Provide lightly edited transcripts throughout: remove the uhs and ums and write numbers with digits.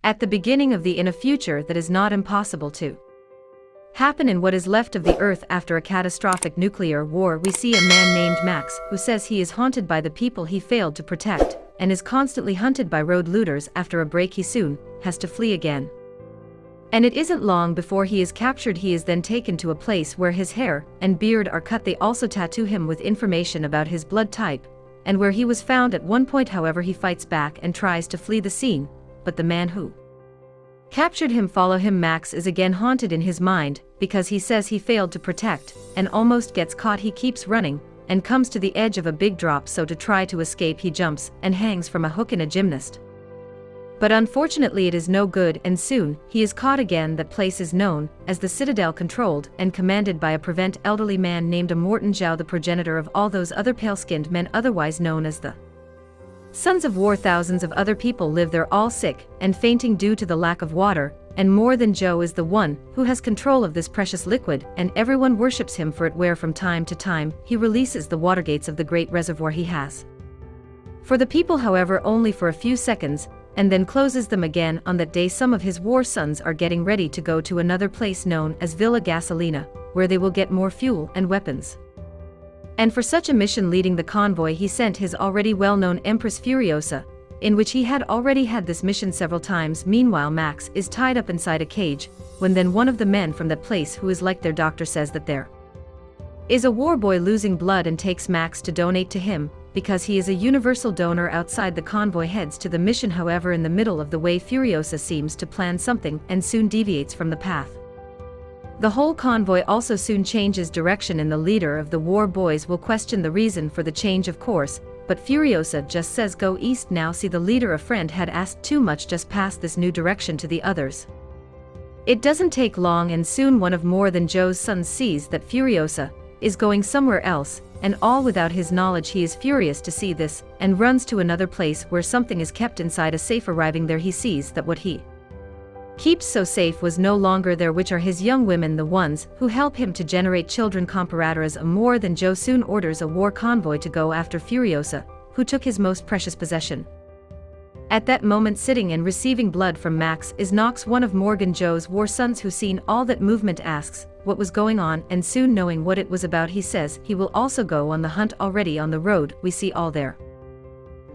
At the beginning of the in a future that is not impossible to happen in what is left of the Earth after a catastrophic nuclear war, we see a man named Max who says he is haunted by the people he failed to protect, and is constantly hunted by road looters. After a break he soon has to flee again. And it isn't long before he is captured. He is then taken to a place where his hair and beard are cut. They also tattoo him with information about his blood type, and where he was found at one point. However, he fights back and tries to flee the scene, but the man who captured him follow him. Max is again haunted in his mind, because he says he failed to protect, and almost gets caught. He keeps running, and comes to the edge of a big drop, so to try to escape he jumps and hangs from a hook in a gymnast. But unfortunately it is no good, and soon he is caught again. That place is known as the Citadel, controlled and commanded by a prevent elderly man named Immortan Joe, the progenitor of all those other pale-skinned men otherwise known as the Sons of War. Thousands of other people live there, all sick and fainting due to the lack of water, and more than Joe is the one who has control of this precious liquid, and everyone worships him for it, where from time to time he releases the water gates of the great reservoir he has for the people, however only for a few seconds, and then closes them again. On that day some of his war sons are getting ready to go to another place known as Villa Gasolina, where they will get more fuel and weapons. And for such a mission, leading the convoy he sent his already well-known Empress Furiosa, in which he had already had this mission several times. Meanwhile Max is tied up inside a cage, when then one of the men from that place, who is like their doctor, says that there is a war boy losing blood, and takes Max to donate to him, because he is a universal donor. Outside, the convoy heads to the mission. However, in the middle of the way Furiosa seems to plan something and soon deviates from the path. The whole convoy also soon changes direction, and the leader of the war boys will question the reason for the change of course, but Furiosa just says go east now. See, the leader, a friend, had asked too much, just pass this new direction to the others. It doesn't take long, and soon one of more than Joe's sons sees that Furiosa is going somewhere else, and all without his knowledge. He is furious to see this, and runs to another place where something is kept inside a safe. Arriving there he sees that what he keeps so safe was no longer there, which are his young women, the ones who help him to generate children. Comparadoras. A more than Joe soon orders a war convoy to go after Furiosa, who took his most precious possession. At that moment, sitting and receiving blood from Max, is Knox, one of Morgan Joe's war sons, who seen all that movement asks what was going on, and soon knowing what it was about he says he will also go on the hunt. Already on the road we see all their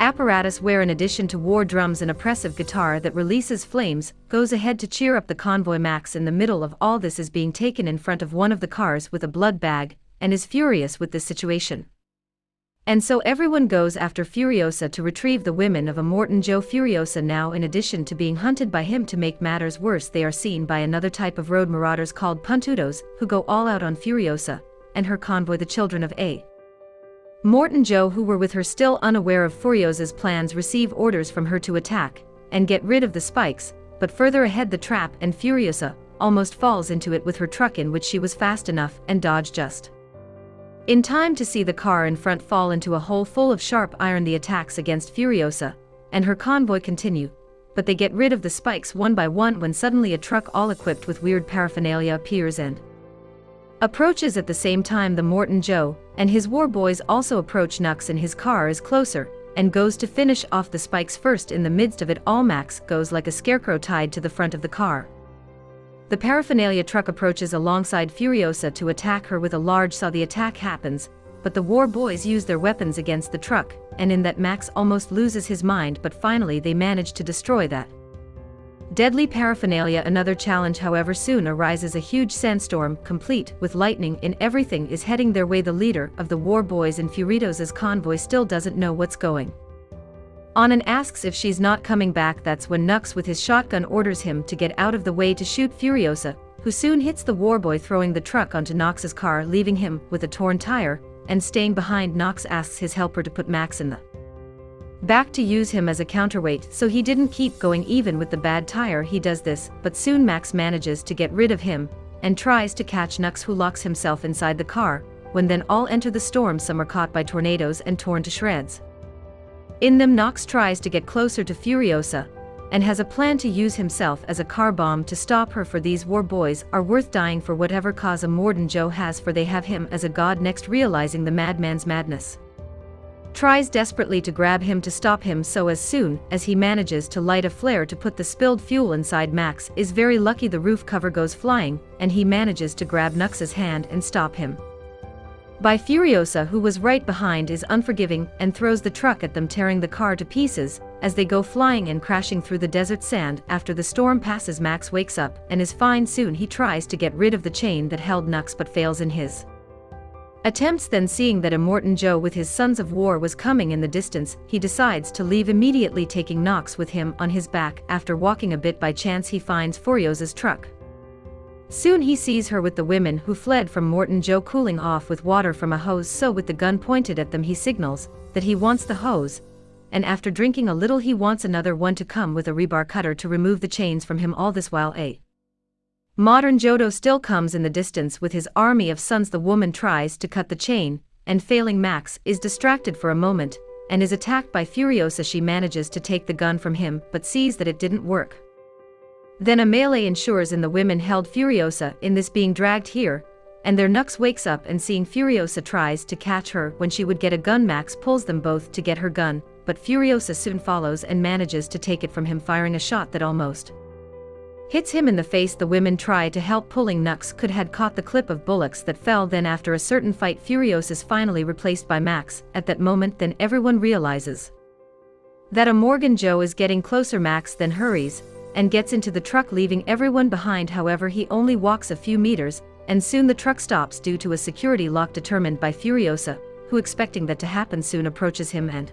apparatus, where in addition to war drums an oppressive guitar that releases flames goes ahead to cheer up the convoy. Max, in the middle of all this, is being taken in front of one of the cars with a blood bag, and is furious with this situation. And so everyone goes after Furiosa to retrieve the women of Immortan Joe. Furiosa now, in addition to being hunted by him, to make matters worse, they are seen by another type of road marauders called puntudos, who go all out on Furiosa and her convoy, the children of Immortan Joe, who were with her, still unaware of Furiosa's plans, receive orders from her to attack and get rid of the spikes. But further ahead, the trap, and Furiosa almost falls into it with her truck, in which she was fast enough and dodged just in time to see the car in front fall into a hole full of sharp iron. The attacks against Furiosa and her convoy continue, but they get rid of the spikes one by one, when suddenly a truck all equipped with weird paraphernalia appears and approaches. At the same time, the Immortan Joe and his war boys also approach. Nux in his car is closer, and goes to finish off the spikes first. In the midst of it all, Max goes like a scarecrow tied to the front of the car. The paraphernalia truck approaches alongside Furiosa to attack her with a large saw. The attack happens, but the war boys use their weapons against the truck, and in that Max almost loses his mind, but finally they manage to destroy that deadly paraphernalia. Another challenge, however, soon arises. A huge sandstorm, complete with lightning in everything, is heading their way. The leader of the war boys in Furiosa's convoy still doesn't know what's going on and asks if she's not coming back. That's when Nux with his shotgun orders him to get out of the way to shoot Furiosa, who soon hits the warboy, throwing the truck onto Knox's car, leaving him with a torn tire, and staying behind. Knox asks his helper to put Max in the back to use him as a counterweight, so he didn't keep going even with the bad tire. He does this, but soon Max manages to get rid of him, and tries to catch Nux, who locks himself inside the car, when then all enter the storm. Some are caught by tornadoes and torn to shreds. In them, Knox tries to get closer to Furiosa, and has a plan to use himself as a car bomb to stop her, for these war boys are worth dying for whatever cause Immortan Joe has, for they have him as a god. Next, realizing the madman's madness, tries desperately to grab him to stop him, so as soon as he manages to light a flare to put the spilled fuel inside, Max is very lucky the roof cover goes flying, and he manages to grab Nux's hand and stop him. By Furiosa, who was right behind, is unforgiving and throws the truck at them, tearing the car to pieces as they go flying and crashing through the desert sand. After the storm passes, Max wakes up and is fine soon. He tries to get rid of the chain that held Nux but fails in his attempts. Then, seeing that Immortan Joe with his sons of war was coming in the distance, he decides to leave immediately, taking Nox with him on his back. After walking a bit, by chance he finds Furiosa's truck. Soon he sees her with the women who fled from Immortan Joe cooling off with water from a hose, so with the gun pointed at them he signals that he wants the hose, and after drinking a little he wants another one to come with a rebar cutter to remove the chains from him. All this while Immortan Joe still comes in the distance with his army of sons. The woman tries to cut the chain, and failing, Max is distracted for a moment, and is attacked by Furiosa. She manages to take the gun from him, but sees that it didn't work. Then a melee ensures and the women held Furiosa in this, being dragged here, and their Nux wakes up and seeing Furiosa tries to catch her when she would get a gun. Max pulls them both to get her gun, but Furiosa soon follows and manages to take it from him, firing a shot that almost hits him in the face. The women try to help, pulling Nux could had caught the clip of bullets that fell. Then after a certain fight, Furiosa is finally replaced by Max. At that moment then everyone realizes that Immortan Joe is getting closer. Max then hurries and gets into the truck, leaving everyone behind. However, he only walks a few meters, and soon the truck stops due to a security lock determined by Furiosa, who, expecting that to happen, soon approaches him and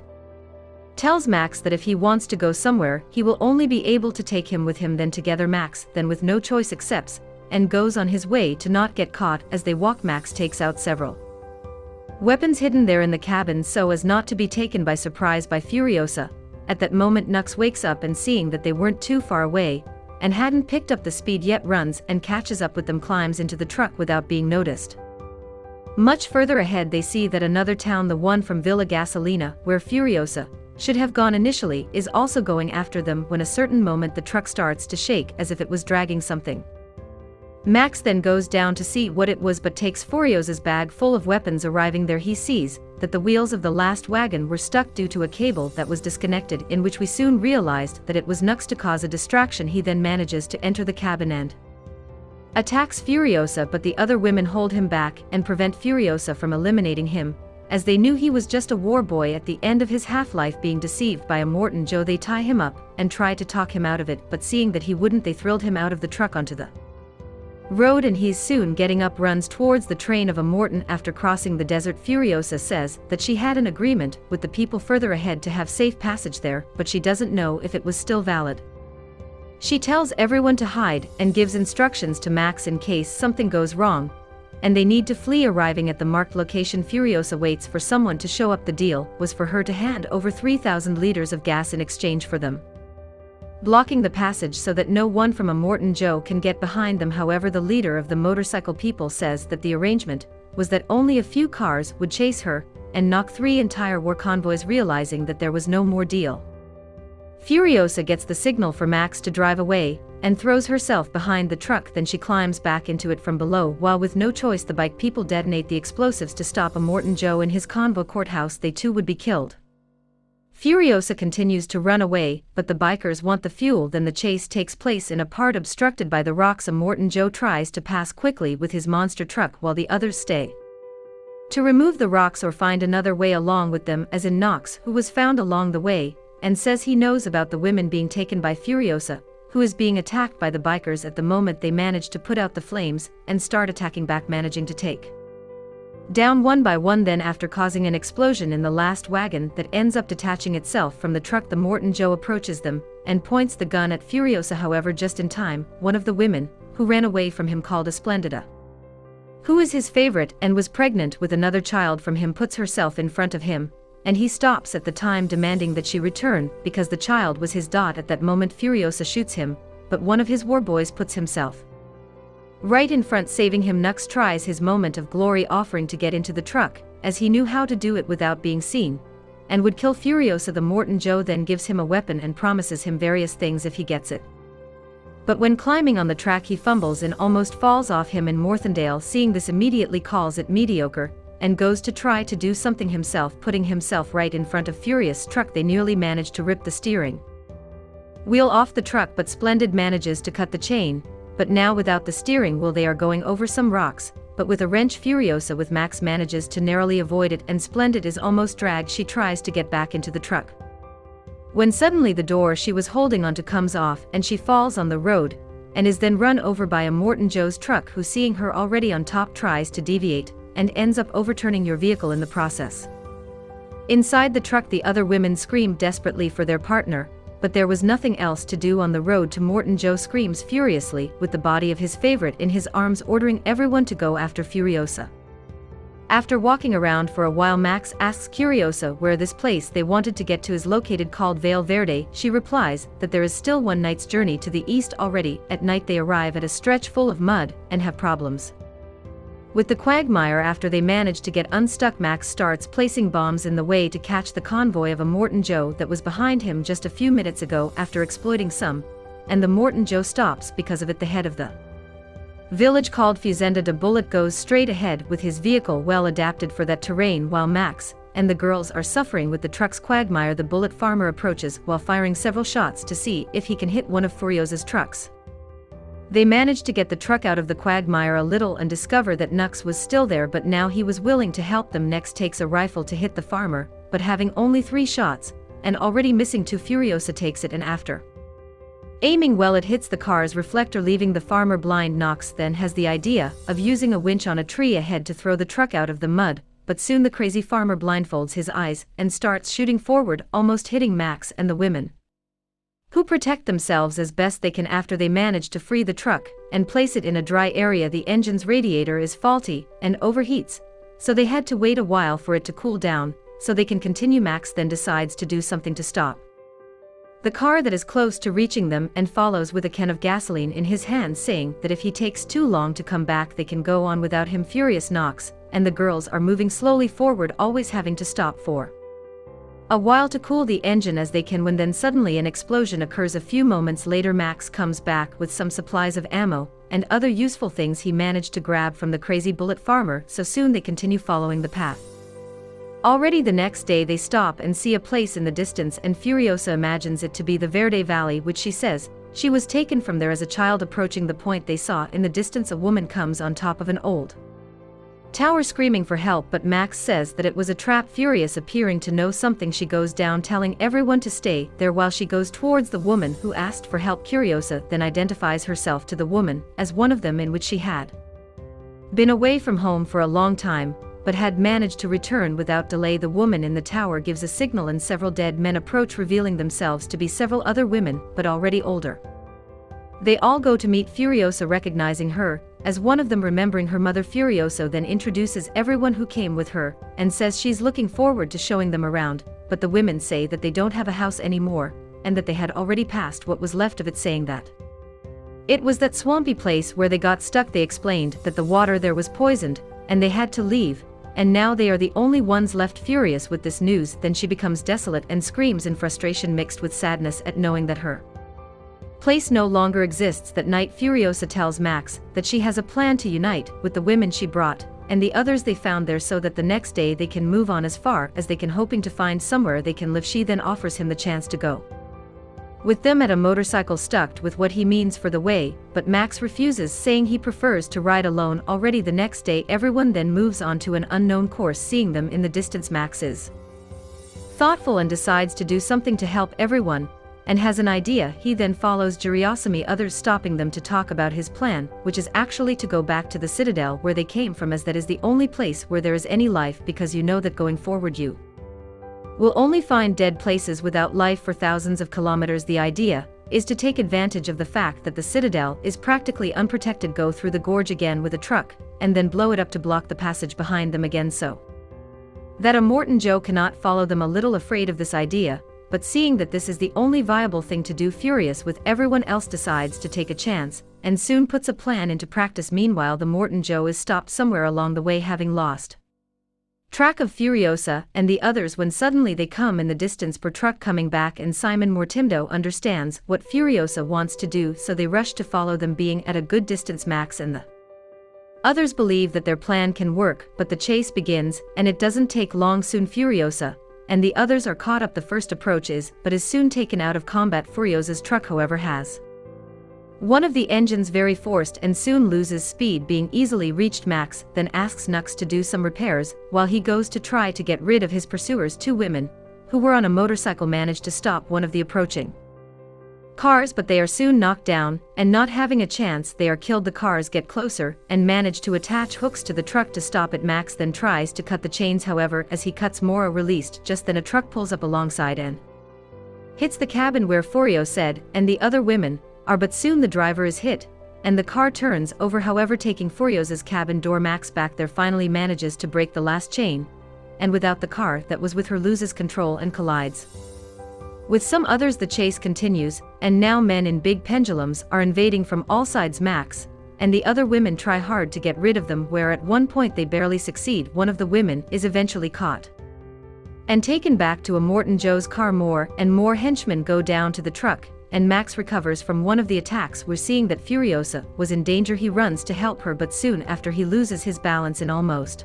tells Max that if he wants to go somewhere, he will only be able to take him with him. Then together Max, then with no choice, accepts and goes on his way to not get caught. As they walk, Max takes out several weapons hidden there in the cabin so as not to be taken by surprise by Furiosa. At that moment Nux wakes up and, seeing that they weren't too far away and hadn't picked up the speed yet, runs and catches up with them, climbs into the truck without being noticed. Much further ahead they see that another town, the one from Villa Gasolina, where Furiosa should have gone initially, is also going after them. When a certain moment the truck starts to shake as if it was dragging something. Max then goes down to see what it was, but takes Furiosa's bag full of weapons. Arriving there he sees that the wheels of the last wagon were stuck due to a cable that was disconnected, in which we soon realized that it was Nux. To cause a distraction he then manages to enter the cabin and attacks Furiosa, but the other women hold him back and prevent Furiosa from eliminating him, as they knew he was just a war boy at the end of his half-life. Being deceived by Immortan Joe, they tie him up and try to talk him out of it, but seeing that he wouldn't, they thrilled him out of the truck onto the road, and he's soon getting up, runs towards the train of Immortan. After crossing the desert, Furiosa says that she had an agreement with the people further ahead to have safe passage there, but she doesn't know if it was still valid. She tells everyone to hide and gives instructions to Max in case something goes wrong, and they need to flee. Arriving at the marked location, Furiosa waits for someone to show up. The deal was for her to hand over 3,000 liters of gas in exchange for them blocking the passage so that no one from Immortan Joe can get behind them. However, the leader of the motorcycle people says that the arrangement was that only a few cars would chase her and knock 3 entire war convoys. Realizing that there was no more deal, Furiosa gets the signal for Max to drive away and throws herself behind the truck. Then she climbs back into it from below, while with no choice the bike people detonate the explosives to stop Immortan Joe in his convoy. Courthouse, they too would be killed. Furiosa continues to run away, but the bikers want the fuel. Then the chase takes place in a part obstructed by the rocks. Immortan Joe tries to pass quickly with his monster truck while the others stay to remove the rocks or find another way along with them, as in Nox, who was found along the way and says he knows about the women being taken by Furiosa, who is being attacked by the bikers. At the moment they manage to put out the flames and start attacking back, managing to take down one by one. Then after causing an explosion in the last wagon that ends up detaching itself from the truck, the Immortan Joe approaches them and points the gun at Furiosa. However, just in time, one of the women who ran away from him, called Esplendida, who is his favorite and was pregnant with another child from him, puts herself in front of him, and he stops at the time, demanding that she return because the child was his daughter. At that moment Furiosa shoots him, but one of his war boys puts himself right in front, saving him. Nux tries his moment of glory, offering to get into the truck, as he knew how to do it without being seen, and would kill Furiosa. The Immortan Joe then gives him a weapon and promises him various things if he gets it. But when climbing on the track he fumbles and almost falls off him, and Morthendale, seeing this, immediately calls it mediocre and goes to try to do something himself, putting himself right in front of Furious' truck. They nearly manage to rip the steering wheel off the truck, but Splendid manages to cut the chain, but now without the steering wheel they are going over some rocks, but with a wrench Furiosa with Max manages to narrowly avoid it, and Splendid is almost dragged. She tries to get back into the truck, when suddenly the door she was holding onto comes off and she falls on the road, and is then run over by Immortan Joe's truck, who, seeing her already on top, tries to deviate, and ends up overturning your vehicle in the process. Inside the truck the other women scream desperately for their partner, but there was nothing else to do on the road to Immortan Joe screams furiously with the body of his favorite in his arms, ordering everyone to go after Furiosa. After walking around for a while, Max asks Furiosa where this place they wanted to get to is located, called Vale Verde. She replies that there is still one night's journey to the east already. At night they arrive at a stretch full of mud and have problems with the quagmire. After they manage to get unstuck, Max starts placing bombs in the way to catch the convoy of Immortan Joe that was behind him just a few minutes ago. After exploiting some, and the Immortan Joe stops because of it, the head of the village called Fazenda de Bullet goes straight ahead with his vehicle well adapted for that terrain, while Max and the girls are suffering with the truck's quagmire. The Bullet farmer approaches while firing several shots to see if he can hit one of Furiosa's trucks. They manage to get the truck out of the quagmire a little and discover that Nux was still there, but now he was willing to help them. Next takes a rifle to hit the farmer, but having only 3 shots and already missing 2, Furiosa takes it and after aiming well it hits the car's reflector, leaving the farmer blind. Knox then has the idea of using a winch on a tree ahead to throw the truck out of the mud, but soon the crazy farmer blindfolds his eyes and starts shooting forward, almost hitting Max and the women, who protect themselves as best they can. After they manage to free the truck and place it in a dry area, the engine's radiator is faulty and overheats, so they had to wait a while for it to cool down so they can continue. Max then decides to do something to stop the car that is close to reaching them and follows with a can of gasoline in his hand, saying that if he takes too long to come back they can go on without him. Furious knocks, and the girls are moving slowly forward, always having to stop for a while to cool the engine as they can, when then suddenly an explosion occurs. A few moments later Max comes back with some supplies of ammo and other useful things he managed to grab from the crazy Bullet farmer, so soon they continue following the path. Already the next day they stop and see a place in the distance, and Furiosa imagines it to be the Verde Valley, which she says she was taken from there as a child. Approaching the point they saw in the distance, a woman comes on top of an old tower screaming for help, but Max says that it was a trap. Furious appearing to know something, she goes down telling everyone to stay there while she goes towards the woman who asked for help. Furiosa then identifies herself to the woman as one of them, in which she had been away from home for a long time but had managed to return without delay. The woman in the tower gives a signal and several dead men approach, revealing themselves to be several other women, but already older. They all go to meet Furiosa, recognizing her as one of them, remembering her mother. Furiosa then introduces everyone who came with her and says she's looking forward to showing them around, but the women say that they don't have a house anymore and that they had already passed what was left of it, saying that it was that swampy place where they got stuck. They explained that the water there was poisoned and they had to leave, and now they are the only ones left. Furious with this news, then she becomes desolate and screams in frustration mixed with sadness at knowing that her place no longer exists. That night Furiosa tells Max that she has a plan to unite with the women she brought and the others they found there, so that the next day they can move on as far as they can, hoping to find somewhere they can live. She then offers him the chance to go with them at a motorcycle stuck with what he means for the way, but Max refuses, saying he prefers to ride alone. Already the next day everyone then moves on to an unknown course. Seeing them in the distance, Max is thoughtful and decides to do something to help everyone, and has an idea. He then follows Jiriosami, others stopping them to talk about his plan, which is actually to go back to the citadel where they came from, as that is the only place where there is any life, because you know that going forward you will only find dead places without life for thousands of kilometers. The idea is to take advantage of the fact that the citadel is practically unprotected, go through the gorge again with a truck, and then blow it up to block the passage behind them again, so that Immortan Joe cannot follow them. A little afraid of this idea, but seeing that this is the only viable thing to do, furious with everyone else, decides to take a chance, and soon puts a plan into practice. Meanwhile, the Immortan Joe is stopped somewhere along the way, having lost track of Furiosa and the others, when suddenly they come in the distance per truck coming back, and Simon Mortimdo understands what Furiosa wants to do, so they rush to follow them, being at a good distance. Max and the Others believe that their plan can work, but the chase begins, and it doesn't take long. Soon Furiosa and the others are caught up. The first approach but is soon taken out of combat. Furiosa's truck, however, has one of the engines very forced and soon loses speed, being easily reached. Max then asks Nux to do some repairs while he goes to try to get rid of his pursuers. Two women who were on a motorcycle manage to stop one of the approaching cars, but they are soon knocked down, and not having a chance, they are killed. The cars get closer and manage to attach hooks to the truck to stop it. Max then tries to cut the chains, however, as he cuts more are released. Just then a truck pulls up alongside and hits the cabin where Furiosa and the other women are, but soon the driver is hit, and the car turns over, however, taking Furiosa's cabin door. Max back there finally manages to break the last chain, and without the car that was with her loses control and collides with some others. The chase continues, and now men in big pendulums are invading from all sides. Max and the other women try hard to get rid of them, where at one point they barely succeed. One of the women is eventually caught and taken back to Immortan Joe's car. More and more henchmen go down to the truck, and Max recovers from one of the attacks. We're seeing that Furiosa was in danger. He runs to help her, but soon after he loses his balance and almost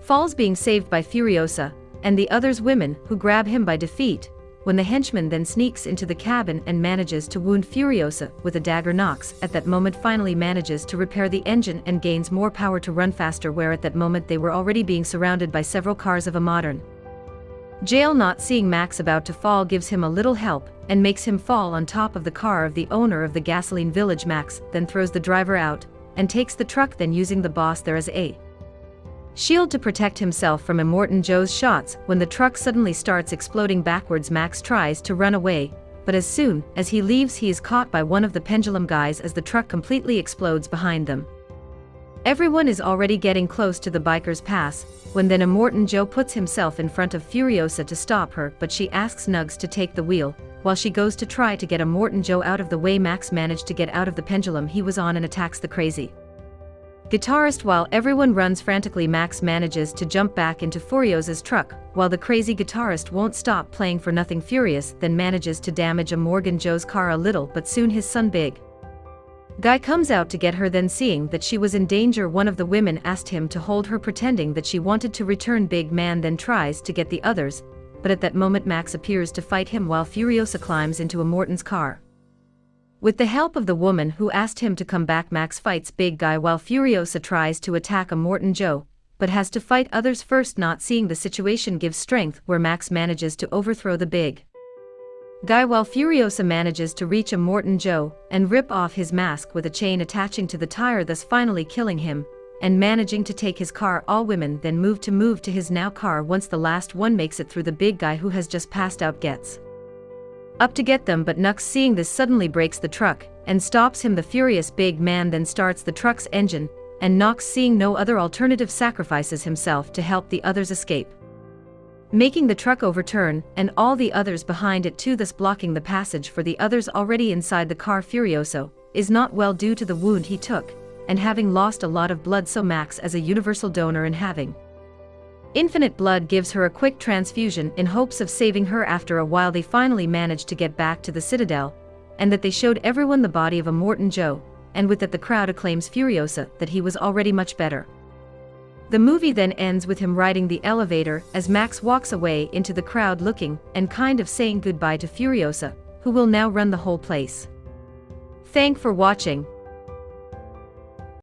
falls, being saved by Furiosa and the others women, who grab him by defeat, when the henchman then sneaks into the cabin and manages to wound Furiosa with a dagger. Nox at that moment finally manages to repair the engine and gains more power to run faster, where at that moment they were already being surrounded by several cars of a modern jail. Not seeing Max about to fall gives him a little help and makes him fall on top of the car of the owner of the gasoline village. Max then throws the driver out and takes the truck, then using the boss there as a shield to protect himself from Immortan Joe's shots. When the truck suddenly starts exploding backwards, Max tries to run away, but as soon as he leaves, he is caught by one of the pendulum guys as the truck completely explodes behind them. Everyone is already getting close to the biker's pass, when then Immortan Joe puts himself in front of Furiosa to stop her, but she asks Nugs to take the wheel, while she goes to try to get Immortan Joe out of the way. Max managed to get out of the pendulum he was on and attacks the crazy guitarist. While everyone runs frantically, Max manages to jump back into Furiosa's truck, while the crazy guitarist won't stop playing for nothing. Furious then manages to damage Immortan Joe's car a little, but soon his son Big Guy comes out to get her. Then seeing that she was in danger, one of the women asked him to hold her, pretending that she wanted to return. Big Man then tries to get the others, but at that moment Max appears to fight him while Furiosa climbs into Immortan's car. With the help of the woman who asked him to come back, Max fights Big Guy while Furiosa tries to attack Immortan Joe, but has to fight others first. Not seeing the situation gives strength, where Max manages to overthrow the Big Guy while Furiosa manages to reach Immortan Joe and rip off his mask with a chain attaching to the tire, thus finally killing him and managing to take his car. All women then move to his now car. Once the last one makes it through, the Big Guy who has just passed out gets up to get them, but Nux seeing this suddenly breaks the truck and stops him. The furious Big Man then starts the truck's engine, and Nox, seeing no other alternative, sacrifices himself to help the others escape, making the truck overturn and all the others behind it too, thus blocking the passage for the others already inside the car. Furioso is not well due to the wound he took and having lost a lot of blood, so Max, as a universal donor and having infinite blood, gives her a quick transfusion in hopes of saving her. After a while they finally managed to get back to the Citadel, and that they showed everyone the body of Immortan Joe, and with that the crowd acclaims Furiosa that he was already much better. The movie then ends with him riding the elevator as Max walks away into the crowd, looking and kind of saying goodbye to Furiosa, who will now run the whole place. Thank for watching.